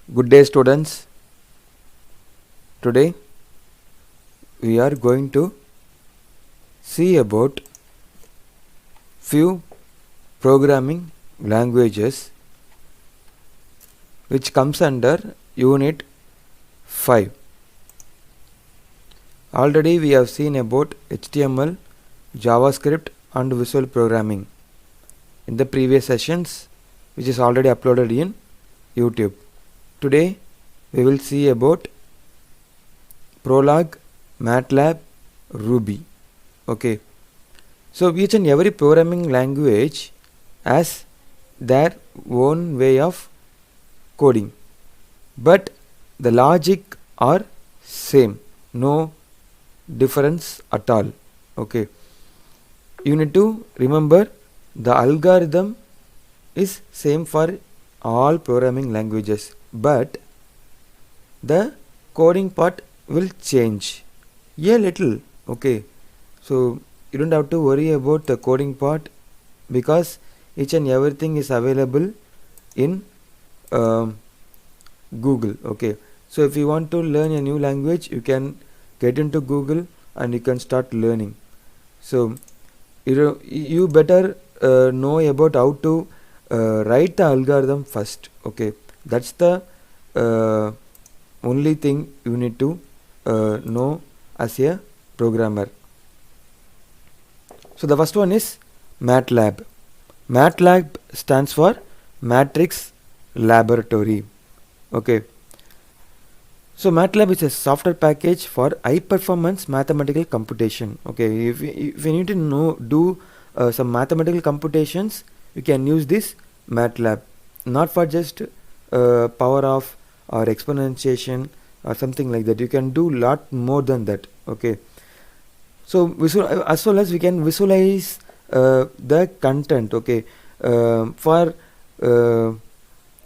Good day, students. Today we are going to see about few programming languages which comes under Unit 5. Already we have seen about HTML, JavaScript and visual programming in the previous sessions, which is already uploaded in YouTube. Today we will see about Prolog, MATLAB, Ruby. Okay. So each and every programming language has their own way of coding, but the logic are same, no difference at all. Okay. You need to remember the algorithm is same for all programming languages, but the coding part will change a little. Okay, so you don't have to worry about the coding part because each and everything is available in Google. Okay, so if you want to learn a new language, you can get into Google and you can start learning. So you better know about how to write the algorithm first. Okay, that's the only thing you need to know as a programmer. So the first one is MATLAB. MATLAB stands for Matrix Laboratory. Okay. So MATLAB is a software package for high performance mathematical computation. Okay, if you need to do some mathematical computations, you can use this MATLAB, not for just power of or exponentiation or something like that. You can do lot more than that. Okay, so as well as we can visualize the content. Okay, for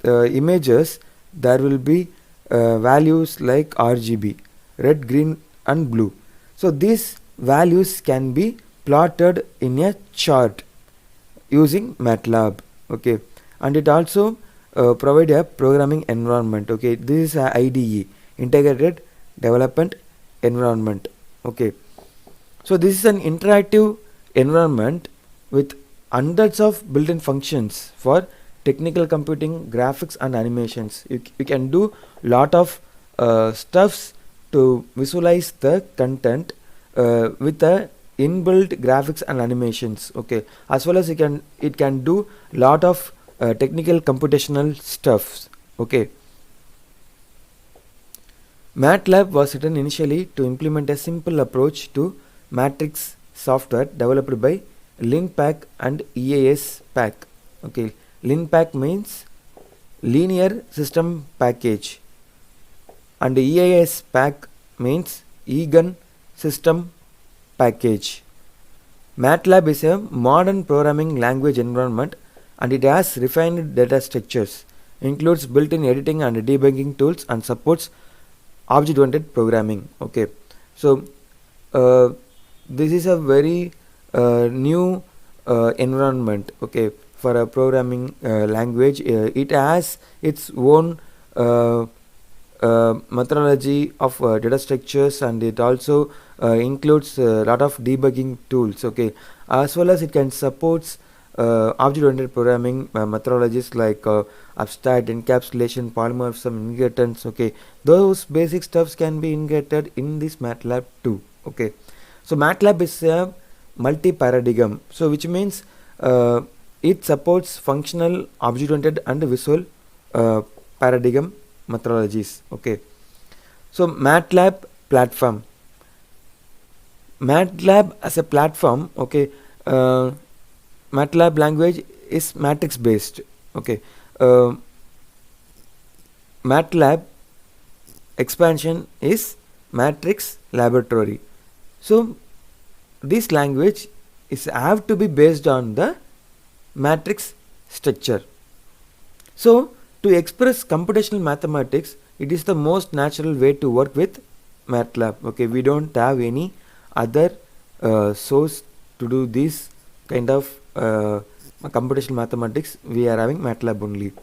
images there will be values like RGB, red, green and blue. So these values can be plotted in a chart using MATLAB. Okay, and it also provide a programming environment. Okay, this is a IDE, integrated development environment. Okay, so this is an interactive environment with hundreds of built-in functions for technical computing, graphics and animations. You can do lot of stuffs to visualize the content with the inbuilt graphics and animations. Okay, as well as it can do lot of technical computational stuffs. Okay, MATLAB was written initially to implement a simple approach to matrix software developed by LINPACK and EASPACK. Okay, LINPACK means Linear System Package and EASPACK means Eagan System Package. MATLAB is a modern programming language environment and it has refined data structures, includes built-in editing and debugging tools and supports object-oriented programming. Okay, so this is a very new environment. Okay, for a programming language, it has its own methodology of data structures, and it also includes a lot of debugging tools. Okay, as well as it can supports object-oriented programming methodologies like abstract, encapsulation, polymorphism, inheritance. Okay, those basic stuffs can be integrated in this MATLAB too. Okay, so MATLAB is a multi-paradigm, so which means it supports functional, object-oriented and visual paradigm methodologies. Okay, so MATLAB platform. MATLAB as a platform. Okay, MATLAB language is matrix based. Okay, MATLAB expansion is Matrix Laboratory. So this language is have to be based on the matrix structure. So to express computational mathematics, it is the most natural way to work with MATLAB. Okay, we don't have any other source to do this kind of computational mathematics. We are having MATLAB only.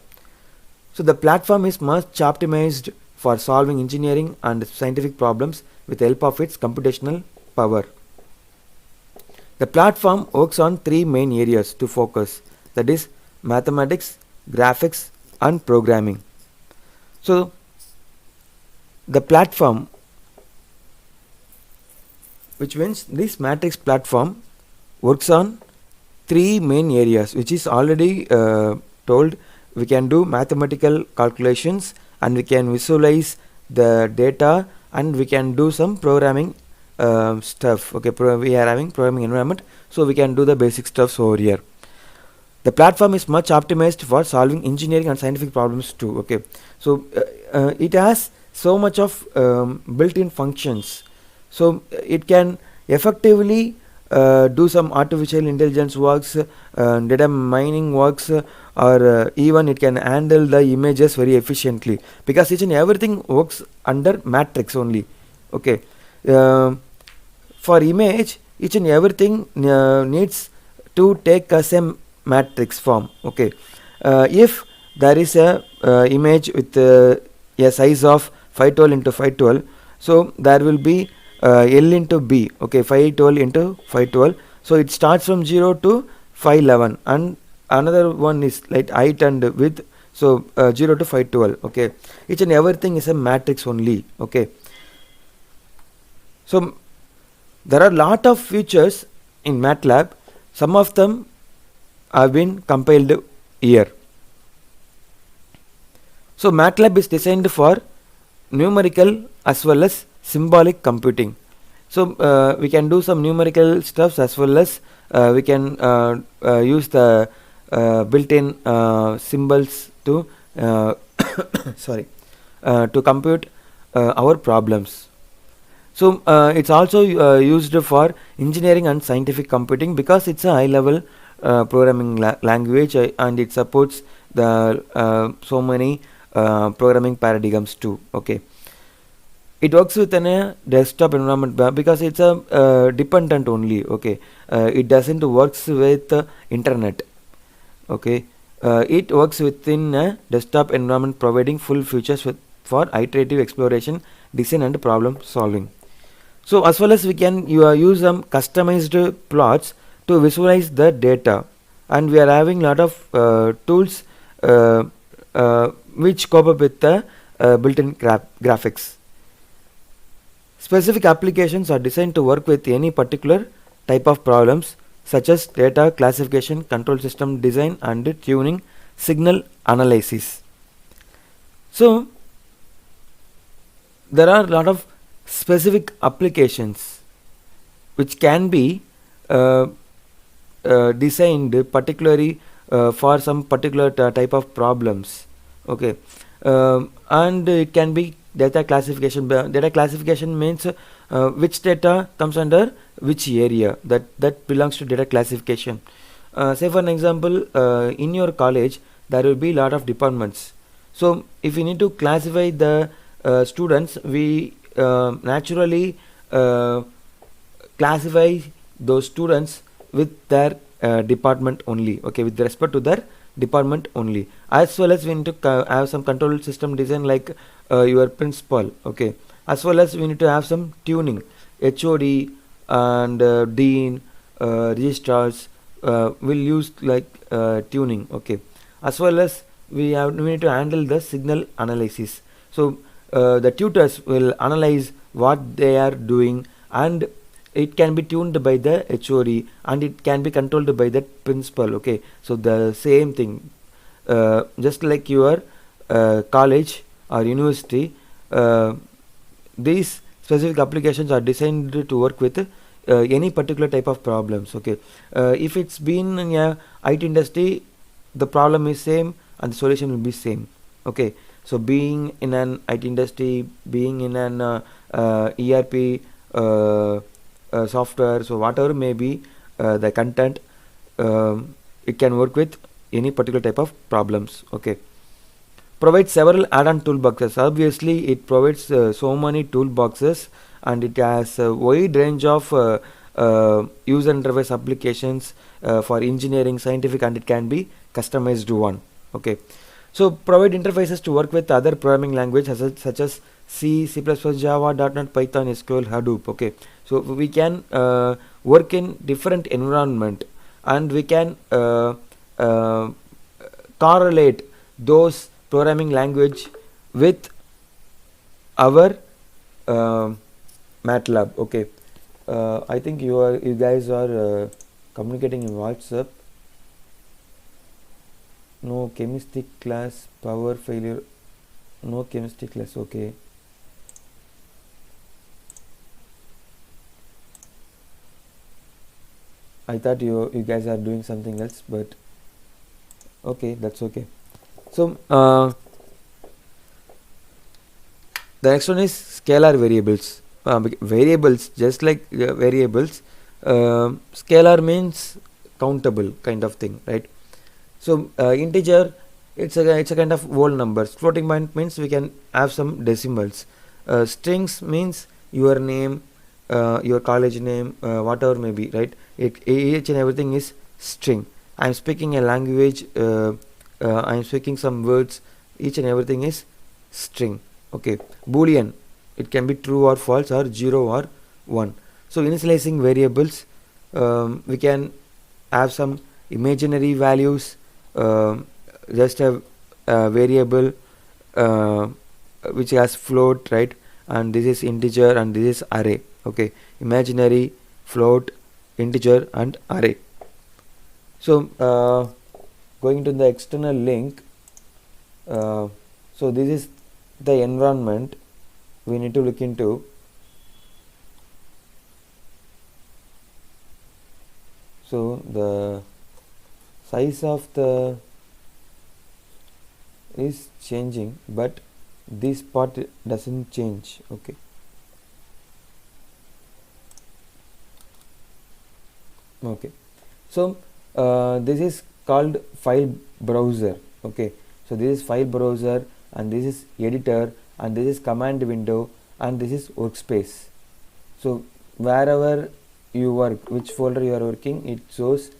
So the platform is much optimized for solving engineering and scientific problems with the help of its computational power. The platform works on three main areas to focus, that is mathematics, graphics and programming. So the platform, which means this matrix platform, works on three main areas, which is already told. We can do mathematical calculations and we can visualize the data and we can do some programming stuff. Okay, we are having programming environment, so we can do the basic stuffs over here. The platform is much optimized for solving engineering and scientific problems too. Okay, so it has so much of built-in functions, so it can effectively do some artificial intelligence works, data mining works, or even it can handle the images very efficiently, because each and everything works under matrix only. Okay, for image, each and everything needs to take as a matrix form. Okay, if there is a image with a size of 512 into 512, so there will be L into B. Okay, 512 into 512, so it starts from 0 to 511, and another one is like height and width, so 0 to 512. Okay, each and everything is a matrix only. Okay, so there are lot of features in MATLAB. Some of them have been compiled here. So MATLAB is designed for numerical as well as symbolic computing. So we can do some numerical stuffs as well as we can use the built-in symbols to sorry to compute our problems. So it's also used for engineering and scientific computing, because it's a high level programming language, and it supports the so many programming paradigms too. Okay, it works within a desktop environment because it's a dependent only. Okay, it doesn't works with internet. Okay, it works within a desktop environment, providing full features for iterative exploration, design and problem solving. So as well as we can use some customized plots to visualize the data, and we are having lot of tools which cope up with the built-in graphics. Specific applications are designed to work with any particular type of problems, such as data classification, control system design and tuning, signal analysis. So there are a lot of specific applications which can be designed particularly for some particular type of problems. Okay, and it can be data classification. Data classification means which data comes under which area, that belongs to data classification. Say for an example, in your college there will be lot of departments. So if you need to classify the students, we naturally classify those students with their department only. Okay, with respect to their department only, as well as we need to have some control system design like your principal. Okay, as well as we need to have some tuning, HOD and dean, registrars will use like tuning. Okay, as well as we need to handle the signal analysis. So the tutors will analyze what they are doing, and it can be tuned by the HOD and it can be controlled by the principal. Okay, so the same thing, just like your college or university, these specific applications are designed to work with any particular type of problems. Okay, if it's been in a IT industry, the problem is same and the solution will be same. Okay, so being in an IT industry, being in an ERP software, so whatever may be the content, it can work with any particular type of problems. Okay, provides several add-on toolboxes. Obviously it provides so many toolboxes, and it has a wide range of user interface applications for engineering, scientific, and it can be customized one. Okay, So provide interfaces to work with other programming languages such as C, C++, Java, .NET, Python, SQL, Hadoop. Okay, so we can work in different environment, and we can uh, correlate those programming language with our MATLAB. Okay, I think you guys are communicating in WhatsApp. No chemistry class, power failure. No chemistry class. Okay. I thought you guys are doing something else, but okay, that's okay. So the next one is scalar variables. Variables, just like variables, scalar means countable kind of thing, right? So integer, it's a kind of whole numbers. Floating point means we can have some decimals. Strings means your name, your college name, whatever may be, right? Each and everything is string. I'm speaking a language. I'm speaking some words. Each and everything is string. Okay. Boolean, it can be true or false, or 0 or 1. So initializing variables, we can have some imaginary values, just a variable which has float, right? And this is integer, and this is array. Okay, imaginary, float, integer, and array. So going to the external link, so this is the environment we need to look into. So the size of the is changing, but this part doesn't change. Okay, okay. So this is called file browser. Okay, so this is file browser, and this is editor, and this is command window, and this is workspace. So wherever you work, which folder you are working, it shows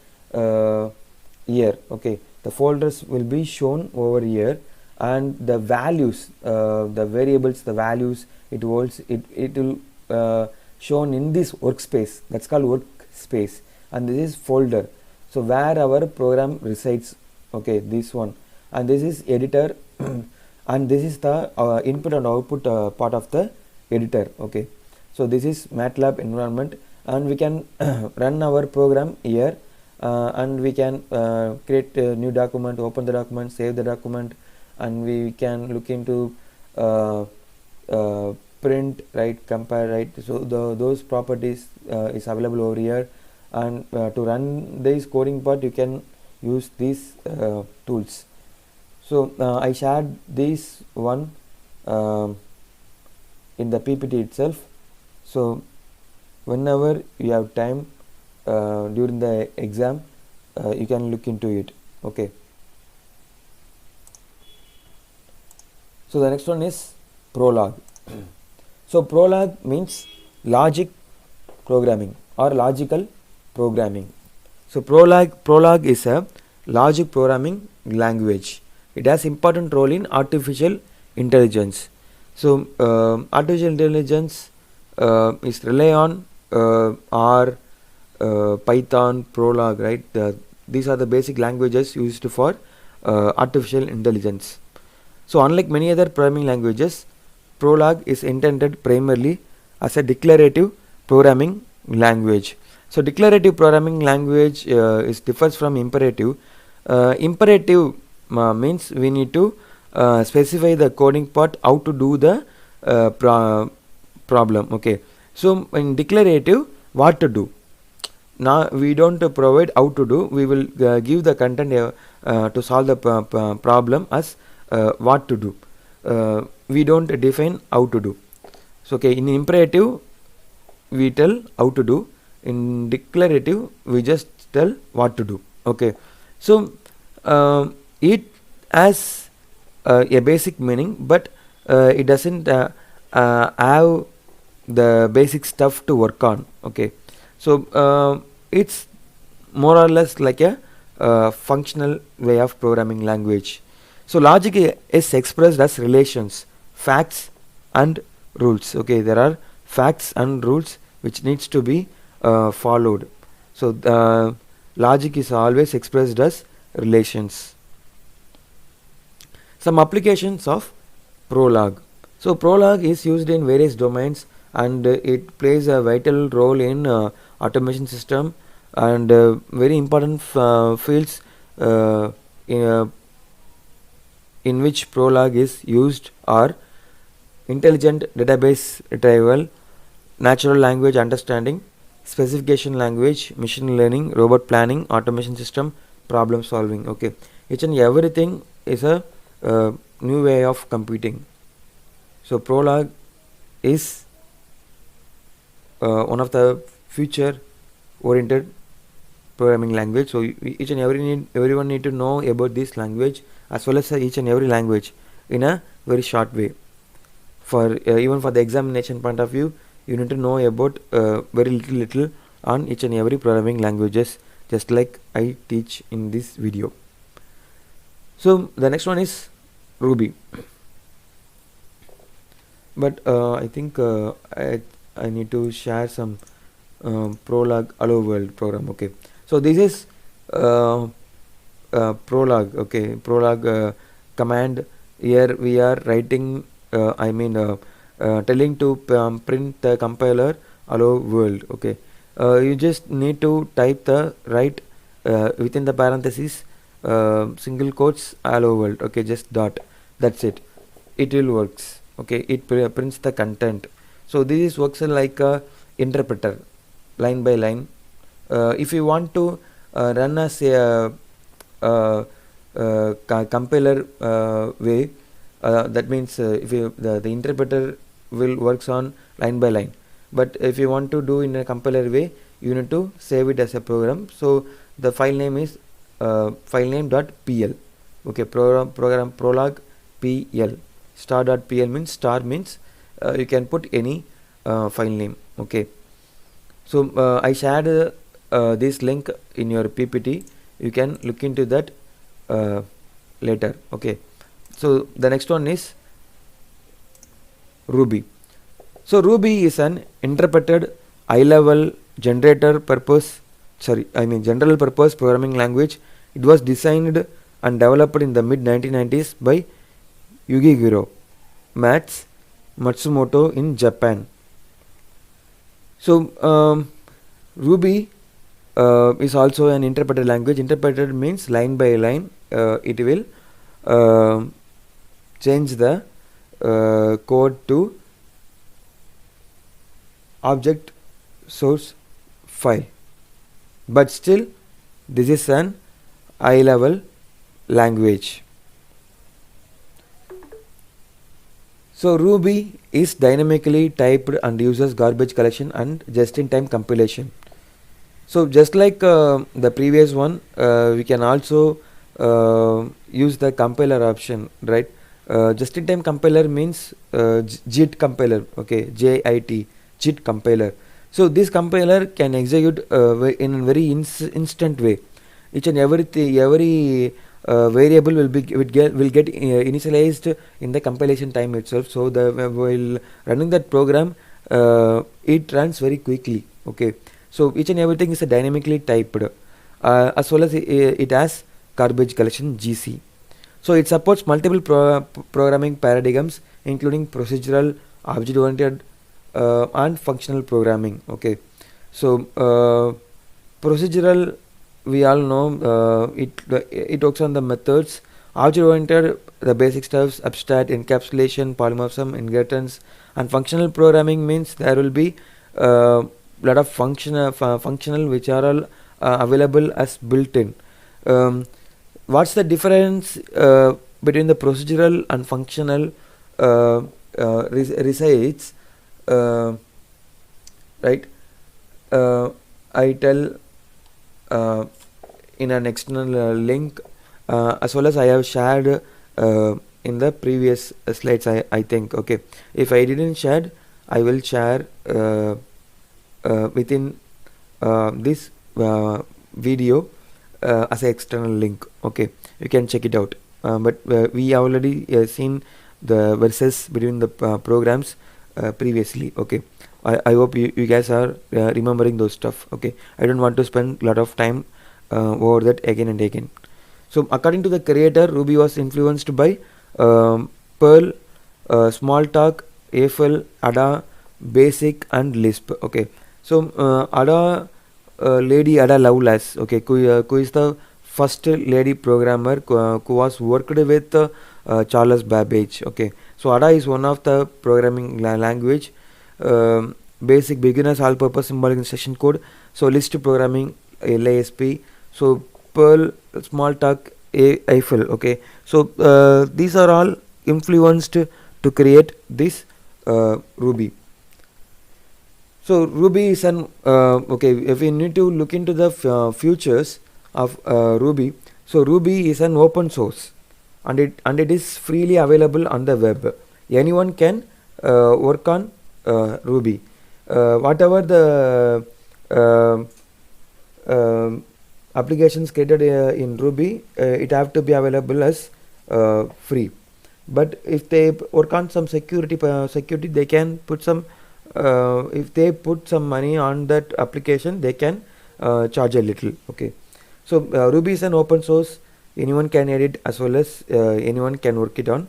here. Okay, the folders will be shown over here, and the values, the variables, the values it holds, it will shown in this workspace. That's called workspace, and this is folder. So where our program resides. Okay, this one, and this is editor and this is the input and output part of the editor. Okay, so this is MATLAB environment, and we can run our program here, and we can create a new document, open the document, save the document, and we can look into print, right, compare, right? So those properties is available over here, and to run this coding part you can use these tools. So I shared this one in the PPT itself. So whenever you have time during the exam, you can look into it. Okay, so the next one is Prolog. So Prolog means logic programming or logical programming. So Prolog is a logic programming language. It has important role in artificial intelligence. So artificial intelligence is rely on R, Python, Prolog, right? These are the basic languages used for artificial intelligence. So unlike many other programming languages, Prolog is intended primarily as a declarative programming language. So declarative programming language differs from imperative. Imperative means we need to specify the coding part, how to do the problem. Okay, so in declarative, what to do. Now we don't provide how to do, we will give the content to solve the problem as what to do. We don't define how to do. So okay, in imperative we tell how to do, in declarative we just tell what to do. Okay, so it has a basic meaning, but it doesn't have the basic stuff to work on. Okay, so it's more or less like a functional way of programming language. So logic is expressed as relations, facts and rules. Okay, there are facts and rules which needs to be followed. So logic is always expressed as relations. Some applications of Prolog. So Prolog is used in various domains, and it plays a vital role in automation system, and very important fields uh, in, uh, in which Prolog is used are intelligent database retrieval, natural language understanding, specification language, machine learning, robot planning, automation system, problem solving. Okay, each and everything is a new way of computing. So Prolog is one of the future oriented programming language. So each and everyone need to know about this language, as well as each and every language in a very short way. For even for the examination point of view, you need to know about very little on each and every programming languages, just like I teach in this video. So the next one is Ruby. But I think I need to share some Prolog Hello World program. Okay, so this is Prolog. Okay, Prolog command. Here we are writing, telling to print the compiler Hello World. Okay, you just need to type the right within the parentheses single quotes Hello World. Okay, just dot. That's it. It will works. Okay, it prints the content. So this is works like a interpreter, line by line. If you want to run as a compiler way, that means if you, the interpreter will works on line by line, but if you want to do in a compiler way, you need to save it as a program. So the file name is filename.pl. okay, program Prolog pl. Star.pl means star means you can put any file name. Okay, so I shared this link in your PPT. You can look into that later. Okay, so the next one is Ruby. So Ruby is an interpreted high-level general purpose programming language. It was designed and developed in the mid 1990s by Yukihiro Matsumoto in Japan. So Ruby is also an interpreted language. Interpreted means line by line. It will change the code to object source file, but still this is an high level language. So Ruby is dynamically typed and uses garbage collection and just-in-time compilation. So just like the previous one, we can also use the compiler option, right? Just-in-time compiler means JIT compiler. Okay, JIT compiler. So this compiler can execute in a very instant way. Each and every variable will get initialized in the compilation time itself. So while running that program, it runs very quickly. Okay, so each and everything is dynamically typed, as well as it has garbage collection GC. So it supports multiple programming paradigms, including procedural, object oriented, and functional programming. Okay, so procedural, we all know it works on the methods. Object oriented, the basic stuffs, abstract, encapsulation, polymorphism, inheritance. And functional programming means there will be lot of functional which are all available as built-in. What's the difference between the procedural and functional resides, right? I tell in an external link, as well as I have shared in the previous slides, I think. Okay, if I didn't share, I will share within this video as an external link. Okay, you can check it out. but we already seen the verses between the programs previously. Okay, I hope you guys are remembering those stuff. Okay, I don't want to spend a lot of time over that again and again. So according to the creator, Ruby was influenced by Perl, Smalltalk, Eiffel, Ada, Basic, and Lisp. Okay, so Ada, Lady Ada Lovelace. Okay, who is the first lady programmer who was worked with Charles Babbage. Okay, so Ada is one of the programming language. Basic beginners all-purpose symbolic instruction code. So Lisp programming, LASP. So Perl, Smalltalk, Eiffel. Okay, so these are all influenced to create this Ruby. So Ruby is an okay. If we need to look into the futures of Ruby, so Ruby is an open source, and it is freely available on the web. Anyone can work on Ruby. Whatever the applications created in Ruby, it have to be available as free. But if they work on some security, they can put some. If they put some money on that application, they can charge a little. Okay, so Ruby is an open source. Anyone can edit as well as anyone can work it on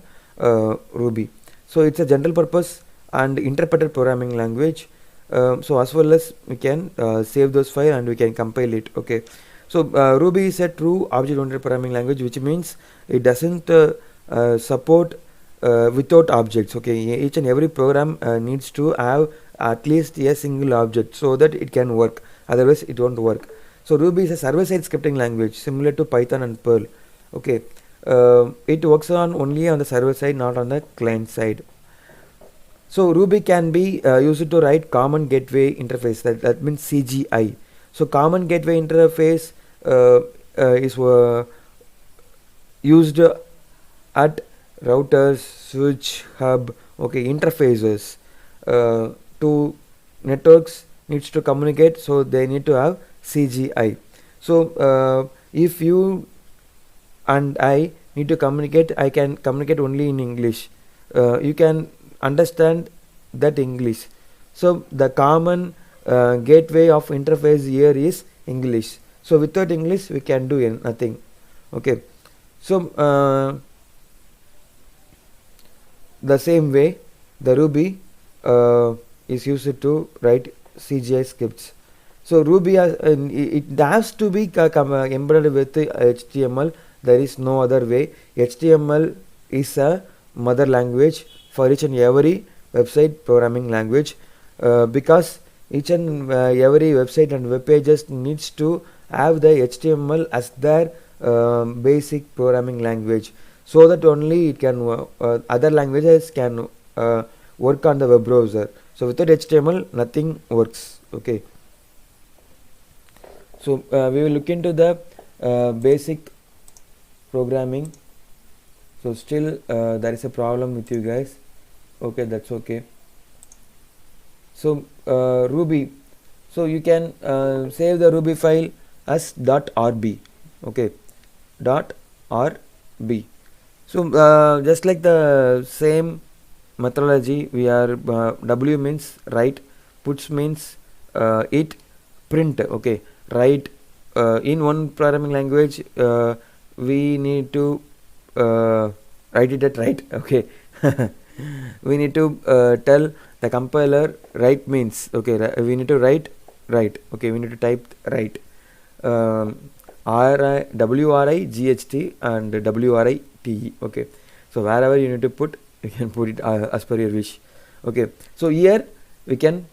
Ruby. So it's a general purpose and interpreted programming language. So as well as we can save those files and we can compile it. Okay, so Ruby is a true object-oriented programming language, which means it doesn't support without objects. Okay, each and every program needs to have at least a single object so that it can work, otherwise it won't work. So Ruby is a server-side scripting language similar to Python and Perl. Okay, it works on only on the server side, not on the client side. So Ruby can be used to write common gateway interface, that means CGI. So common gateway interface is used at routers, switch, hub, okay, interfaces to networks needs to communicate, so they need to have CGI. So if you and I need to communicate, I can communicate only in English. You can understand that English. So the common gateway of interface here is English. So without English we can do nothing. Okay, so the same way the Ruby is used to write CGI scripts. So Ruby it has to be embedded with HTML. There is no other way. HTML is a mother language for each and every website programming language, because each and every website and web pages needs to have the HTML as their basic programming language, so that only it can other languages can work on the web browser. So without HTML nothing works. Okay, so we will look into the basic programming. So still there is a problem with you guys. Okay, that's okay. So Ruby, so you can save the Ruby file as .rb. Okay, .rb. So just like the same methodology, we are W means write, puts means it, print. Okay, write in one programming language we need to write it at write. Okay, we need to tell the compiler write means, okay, we need to write. Okay, we need to type write, WRIGHT and WRITE. Okay, so wherever you need to put, you can put it as per your wish. Okay, so here we can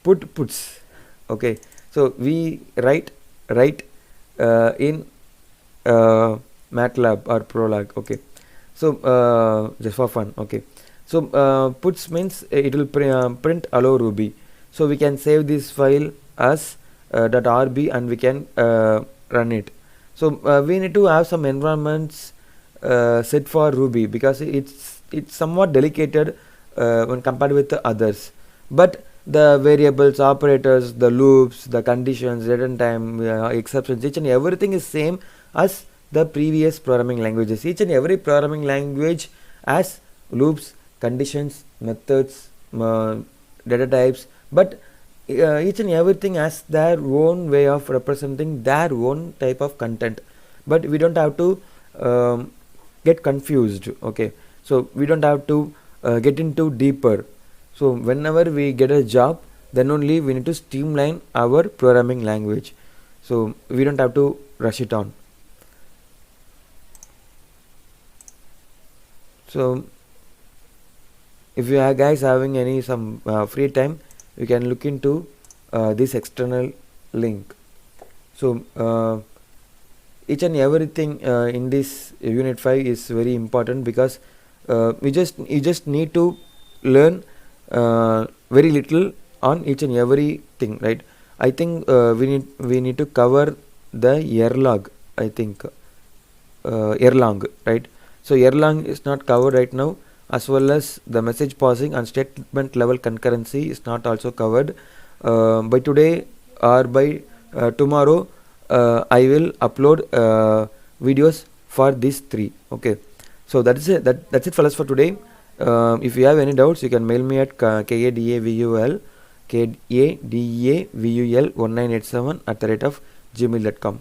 put puts. Okay, so we write in MATLAB or Prolog. Okay, so just for fun. Okay, so puts means it will print allow Ruby. So we can save this file as .rb and we can run it. So we need to have some environments set for Ruby, because it's somewhat delicate when compared with the others. But the variables, operators, the loops, the conditions, return time, exceptions, each and everything is same as the previous programming languages. Each and every programming language has loops, conditions, methods, data types, but each and everything has their own way of representing their own type of content. But we don't have to get confused. Okay, so we don't have to get into deeper. So whenever we get a job, then only we need to streamline our programming language, so we don't have to rush it on. So if you are guys having any some free time, you can look into this external link. So each and everything in this unit 5 is very important, because you just need to learn very little on each and every thing, right? I think we need to cover the Erlang, I think Erlang, right? So Erlang is not covered right now, as well as the message passing and statement level concurrency is not also covered. By today or by tomorrow, I will upload videos for these three. Okay, so that's it. That's it for us for today. If you have any doubts, you can mail me at kadavul 1987 @gmail.com.